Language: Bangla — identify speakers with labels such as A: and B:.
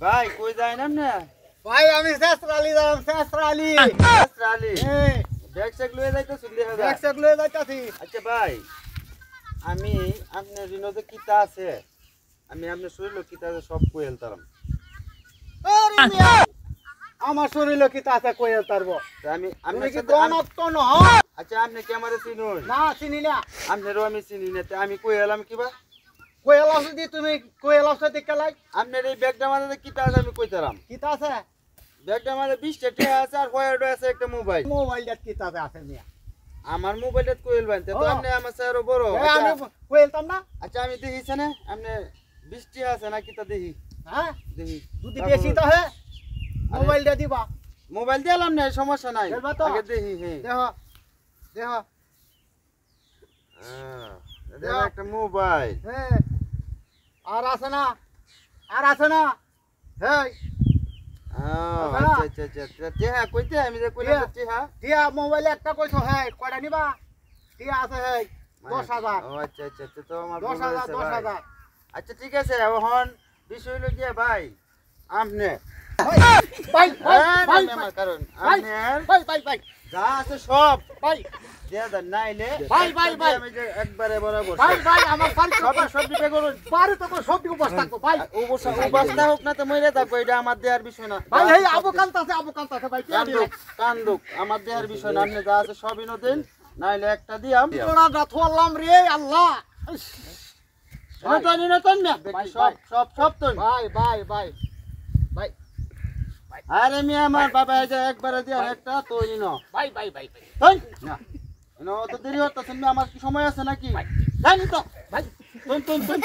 A: ভাই কই যায় না না
B: ভাই আমি শেষরালি যাম শেষরালি
A: ব্যাগ চেক লয়ে যাইতো সুন্দর হবে
B: ব্যাগ চেক লয়ে যাইতাছি।
A: আচ্ছা ভাই আমি আপনার ঋণতে কিতা আছে আমি আপনার শরীর কিতা আছে সব কই হেলতাম
B: আরে মিয়া আমার শরীরে কি তাতে কইল তারবো
A: আমি
B: আমি কি গণত নহয়।
A: আচ্ছা আপনি কি আমারে চিনুন
B: না চিনি না
A: আপনারও আমি চিনি না আমি কই হেলাম কিবা
B: কইল যদি তুমি কইল যদি কেলাই
A: আপনার এই ব্যাগটা মাঝে কিতা আছে আমি কইতারাম
B: কি তাছে
A: ব্যাগটা মাঝে 20 টাকা আছে আর কয়টা আছে একটা মোবাইল
B: মোবাইলটা কি তাতে আছে মিয়া
A: আমার মোবাইলটা কইল বানতে তো আপনি আমার স্যারও বড়
B: আমি কইলতাম না।
A: আচ্ছা আমি দেখিছ না আপনি 20 টাকা আছে না কিতা দেখি
B: হ্যাঁ
A: দেখি
B: যদি বেশি তো হে মোবাইলটা দিবা
A: মোবাইল দিলাম না সমস্যা নাই
B: দেবা তো?
A: আগে দেখি হ্যাঁ
B: দেহ দেহ
A: দেখো একটা মোবাইল
B: হ্যাঁ আর আছে না আর আছে না হ্যাঁ
A: আচ্ছা আচ্ছা আচ্ছা চেহা কইতে আমি যে কইলাম চেহা
B: দিয়া মোবাইলে একটা কইছো হ্যাঁ কয়টা নিবা দিয়া আছে হ্যাঁ 10,000
A: ও আচ্ছা আচ্ছা আচ্ছা তো আমার
B: 10,000 10,000
A: আচ্ছা ঠিক আছে এখন বিষয় হলো কি ভাই আপনি
B: ভাই ভাই
A: আমার কারণ
B: ভাই
A: আপনার
B: ভাই ভাই
A: যা আছে সব
B: ভাই
A: দিয়া দেন নাইলে
B: ভাই, ভাই, ভাই।
A: আমি যে একবারে বরাবর
B: ভাই ভাই আমার বাড়ি
A: সব দিতে করুন
B: বাড়ি তো সবটি উপস্থিত থাকবো ভাই
A: অবস্থা হোক না তো মরে থাকবো এটা আমার দেওয়ার বিষয় না
B: ভাই এই আবু কান্তাছে ভাই
A: কান্দুক কান্দুক আমার দেওয়ার বিষয় না আপনি যা আছে সবই নদিন নাইলে একটা দিয়াম
B: ওরা রাথওয়াল্লাম রে আল্লাহ
A: নতুন নতুন না সব সব সব তো
B: ভাই ভাই ভাই ভাই
A: আরে আমি আমার বাবা এই যে একবারে দিয়া একটা তৈরি ন
B: ভাই ভাই ভাই
A: তুই না অত দেরি হচ্ছে আমার কি সময় আছে নাকি জানি তো
B: ভাই
A: তুই তুই তুই